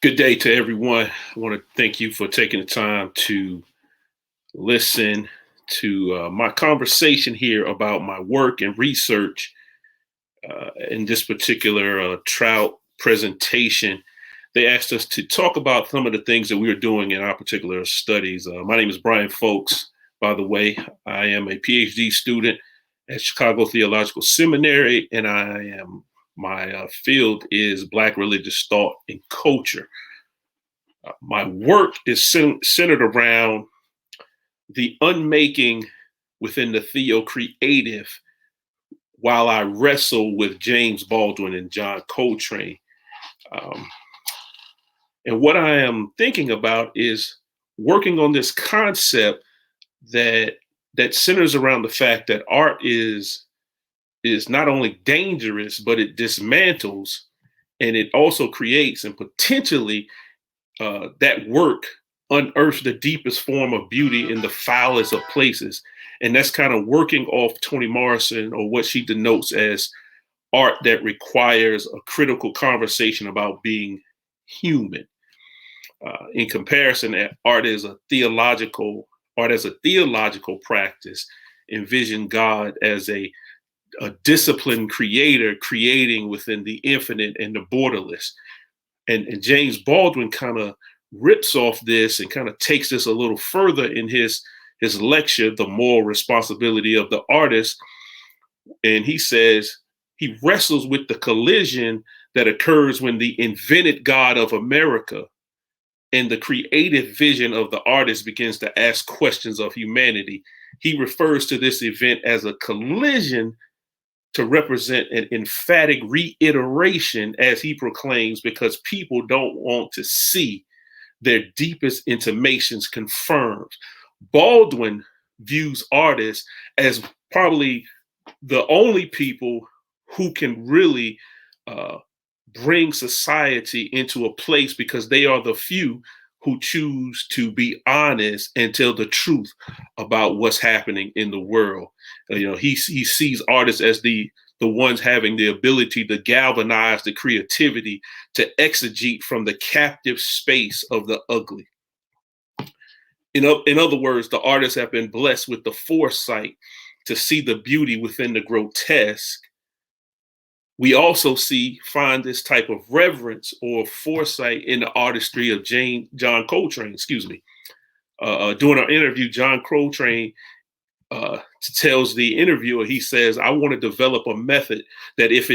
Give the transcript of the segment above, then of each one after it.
Good day to everyone. I want to thank you for taking the time to listen to my conversation here about my work and research in this particular Trout presentation. They asked us to talk about some of the things that we are doing in our particular studies. My name is Brian Folks, by the way. I am a PhD student at Chicago Theological Seminary, and my field is Black religious thought and culture. My work is centered around the unmaking within the theo-creative while I wrestle with James Baldwin and John Coltrane. Um, and what I am thinking about is working on this concept that centers around the fact that art is not only dangerous, but it dismantles and it also creates and potentially that work unearths the deepest form of beauty in the foulest of places. And that's kind of working off Toni Morrison, or what she denotes as art that requires a critical conversation about being human. In comparison, art as a theological practice, envision God as a disciplined creator creating within the infinite and the borderless. And James Baldwin kind of rips off this and kind of takes this a little further in his lecture, The Moral Responsibility of the Artist. And he says he wrestles with the collision that occurs when the invented God of America and the creative vision of the artist begins to ask questions of humanity. He refers to this event as a collision to represent an emphatic reiteration, as he proclaims, because people don't want to see their deepest intimations confirmed. Baldwin views artists as probably the only people who can really bring society into a place, because they are the few who choose to be honest and tell the truth about what's happening in the world. He sees artists as the ones having the ability to galvanize the creativity, to exegete from the captive space of the ugly. In other words, the artists have been blessed with the foresight to see the beauty within the grotesque. We also find this type of reverence or foresight in the artistry of John Coltrane. During our interview, John Coltrane tells the interviewer, he says, "I want to develop a method that if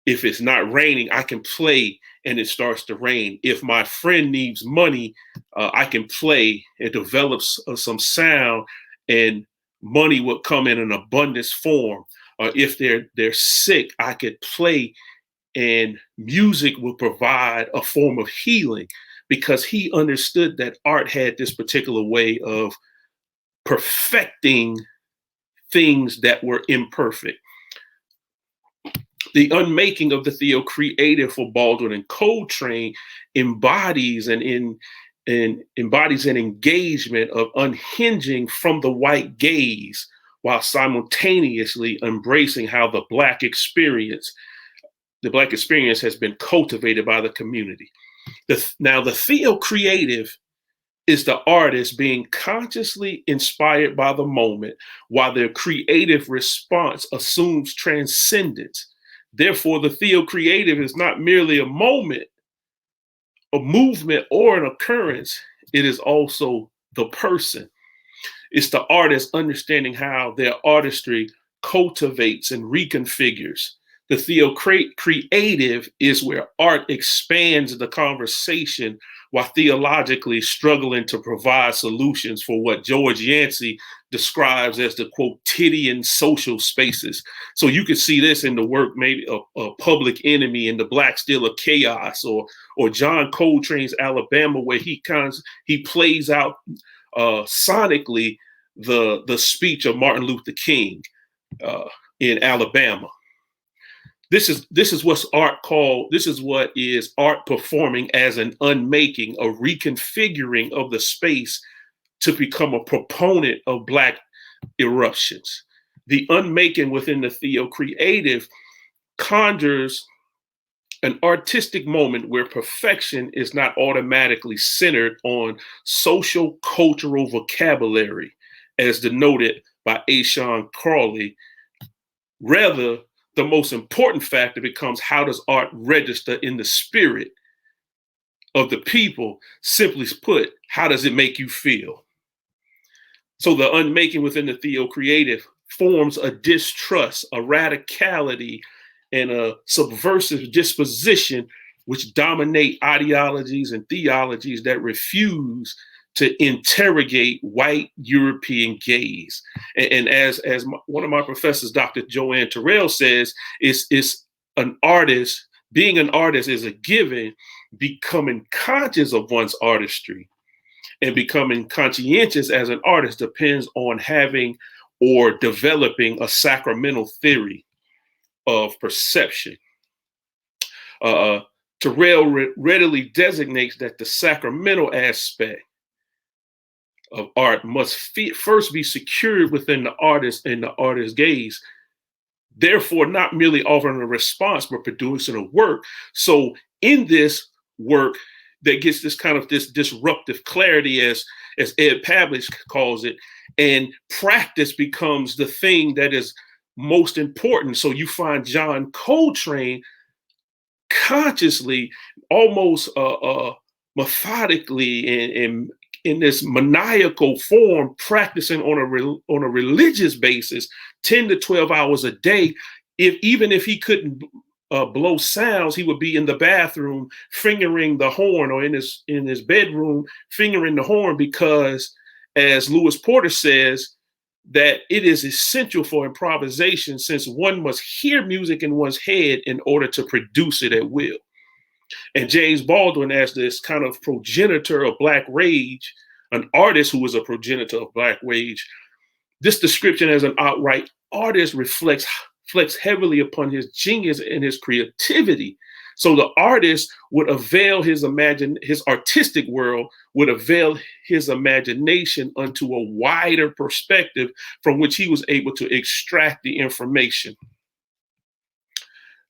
it's not raining, I can play and it starts to rain. If my friend needs money, I can play and develop some sound, and money will come in an abundance form. If they're sick, I could play and music will provide a form of healing," because he understood that art had this particular way of perfecting things that were imperfect. The unmaking of the theo-creative for Baldwin and Coltrane embodies an engagement of unhinging from the white gaze, while simultaneously embracing how the Black experience has been cultivated by the community. Now, the theo-creative is the artist being consciously inspired by the moment, while their creative response assumes transcendence. Therefore, the theo-creative is not merely a moment, a movement, or an occurrence. It is also the person. It's the artist understanding how their artistry cultivates and reconfigures. The theo-creative is where art expands the conversation while theologically struggling to provide solutions for what George Yancey describes as the quotidian social spaces. So you could see this in the work, maybe a Public Enemy in The Black Steel of Chaos, or John Coltrane's Alabama, where he plays out sonically the speech of Martin Luther King in Alabama. This is what is art performing as an unmaking, a reconfiguring of the space to become a proponent of Black eruptions. The unmaking within the theo-creative conjures an artistic moment where perfection is not automatically centered on social cultural vocabulary, as denoted by A. Sean Crawley. Rather, the most important factor becomes, how does art register in the spirit of the people? Simply put, how does it make you feel? So the unmaking within the theo-creative forms a distrust, a radicality, and a subversive disposition which dominate ideologies and theologies that refuse to interrogate white European gaze. And as one of my professors, Dr. Joanne Terrell, says, it's an artist, being an artist is a given. Becoming conscious of one's artistry and becoming conscientious as an artist depends on having or developing a sacramental theory of perception. Terrell readily designates that the sacramental aspect of art must first be secured within the artist and the artist's gaze, therefore not merely offering a response, but producing a work. So in this work that gets this kind of this disruptive clarity, as Ed Pavlich calls it, and practice becomes the thing that is most important. So you find John Coltrane consciously, almost methodically, and in this maniacal form, practicing on a religious basis, 10 to 12 hours a day. Even if he couldn't blow sounds, he would be in the bathroom fingering the horn, or in his bedroom fingering the horn, because, as Lewis Porter says, that it is essential for improvisation, since one must hear music in one's head in order to produce it at will. And James Baldwin, as this kind of progenitor of Black rage, an artist who was a progenitor of Black rage, this description as an outright artist reflects heavily upon his genius and his creativity. So the artist would avail his artistic world would avail his imagination unto a wider perspective from which he was able to extract the information.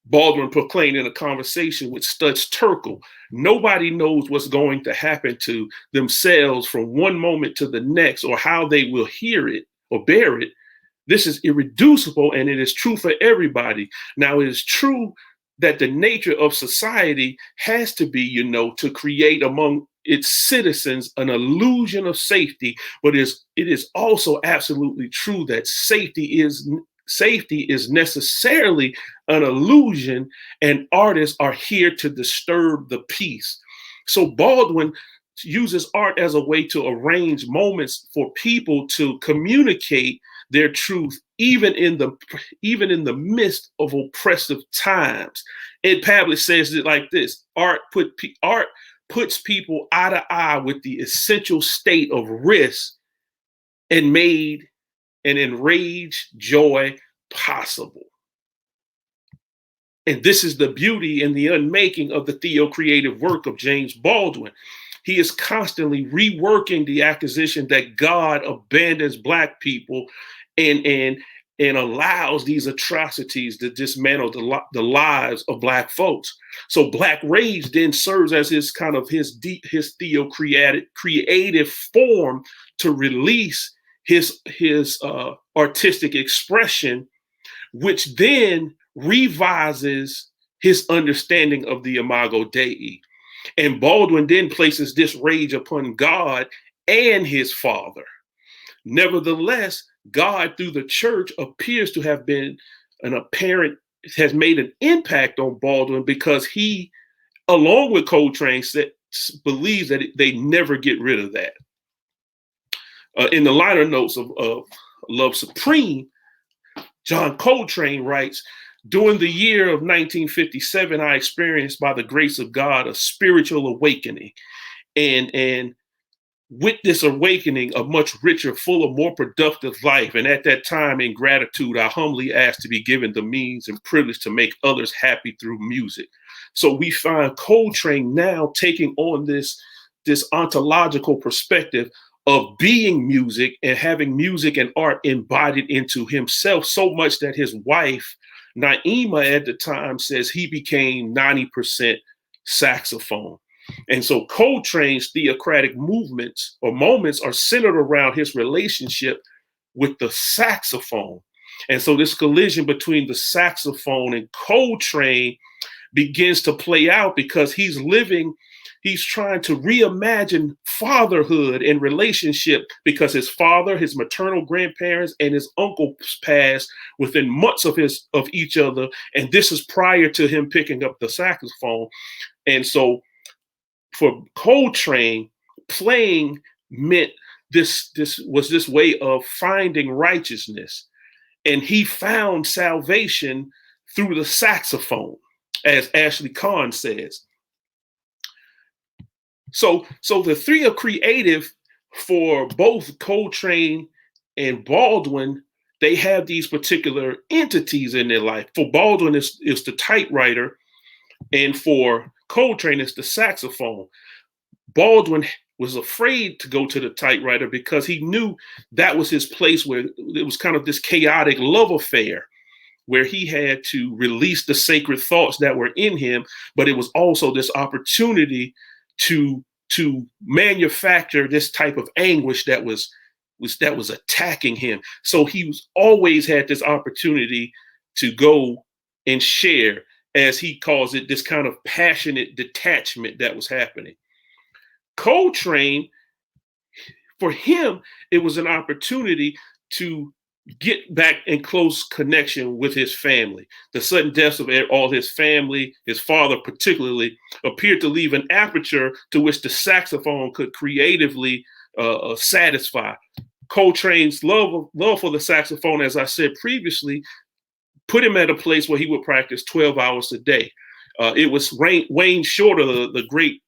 Baldwin proclaimed in a conversation with Stutz Terkel, nobody knows what's going to happen to themselves from one moment to the next, or how they will hear it or bear it. This is irreducible, and it is true for everybody. Now, it is true that the nature of society has to be, to create among its citizens an illusion of safety, but it is also absolutely true that safety is necessarily an illusion, and artists are here to disturb the peace. So Baldwin uses art as a way to arrange moments for people to communicate their truth, even in the midst of oppressive times. Ed Pavlich says it like this: art puts people eye to eye with the essential state of risk, and made an enraged joy possible. And this is the beauty and the unmaking of the theo-creative work of James Baldwin. He is constantly reworking the accusation that God abandons Black people and allows these atrocities to dismantle the lives of Black folks. So Black rage then serves as his theo-creative form to release his artistic expression, which then revises his understanding of the Imago Dei. And Baldwin then places this rage upon God and his Father. Nevertheless, God, through the church, appears to have been has made an impact on Baldwin, because he, along with Coltrane, believes that they never get rid of that. In the liner notes of Love Supreme, John Coltrane writes, during the year of 1957, I experienced, by the grace of God, a spiritual awakening. And with this awakening, a much richer, fuller, more productive life. And at that time, in gratitude, I humbly asked to be given the means and privilege to make others happy through music. So we find Coltrane now taking on this ontological perspective of being music and having music and art embodied into himself, so much that his wife, Naima at the time says he became 90% saxophone. And so Coltrane's theocratic movements or moments are centered around his relationship with the saxophone. And so this collision between the saxophone and Coltrane begins to play out because he's trying to reimagine fatherhood and relationship because his father, his maternal grandparents, and his uncle passed within months of each other. And this is prior to him picking up the saxophone. And so for Coltrane, playing meant this was this way of finding righteousness. And he found salvation through the saxophone, as Ashley Kahn says. So the three are creative for both Coltrane and Baldwin. They have these particular entities in their life. For Baldwin, is the typewriter, and for Coltrane, it's the saxophone. Baldwin was afraid to go to the typewriter because he knew that was his place where it was kind of this chaotic love affair where he had to release the sacred thoughts that were in him, but it was also this opportunity to manufacture this type of anguish that was attacking him. So he was always had this opportunity to go and share, as he calls it, this kind of passionate detachment that was happening. Coltrane, for him, it was an opportunity to get back in close connection with his family. The sudden deaths of all his family, his father particularly, appeared to leave an aperture to which the saxophone could creatively satisfy. Coltrane's love for the saxophone, as I said previously, put him at a place where he would practice 12 hours a day. It was Wayne Shorter, the great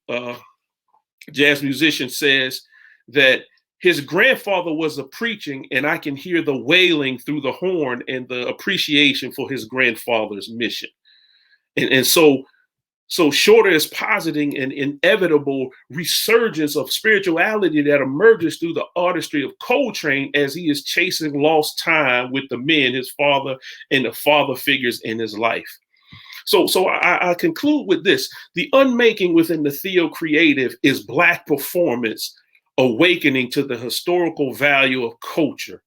jazz musician, says that his grandfather was a preaching, and I can hear the wailing through the horn and the appreciation for his grandfather's mission. And so Shorter is positing an inevitable resurgence of spirituality that emerges through the artistry of Coltrane as he is chasing lost time with the men, his father and the father figures in his life. So I conclude with this. The unmaking within the theo-creative is Black performance awakening to the historical value of culture,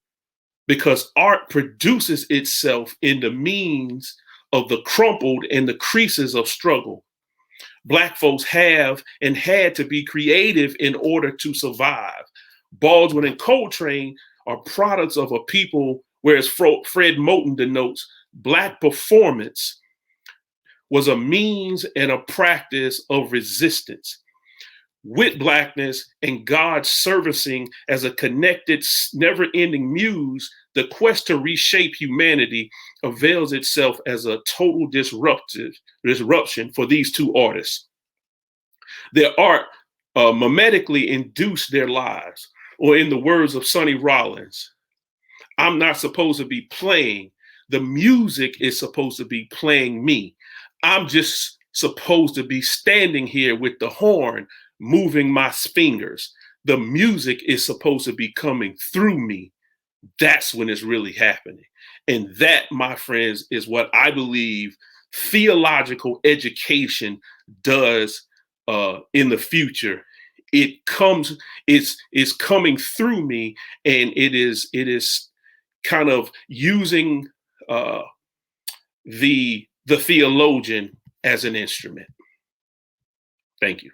because art produces itself in the means of the crumpled and the creases of struggle. Black folks have and had to be creative in order to survive. Baldwin and Coltrane are products of a people, whereas Fred Moten denotes, Black performance was a means and a practice of resistance. With Blackness and God's servicing as a connected, never-ending muse, the quest to reshape humanity avails itself as a total disruption for these two artists. Their art mimetically induced their lives, or in the words of Sonny Rollins, I'm not supposed to be playing. The music is supposed to be playing me. I'm just supposed to be standing here with the horn, moving my fingers. The music is supposed to be coming through me. That's when it's really happening. And that, my friends, is what I believe theological education does in the future. It's coming through me, and it is kind of using the theologian as an instrument. Thank you.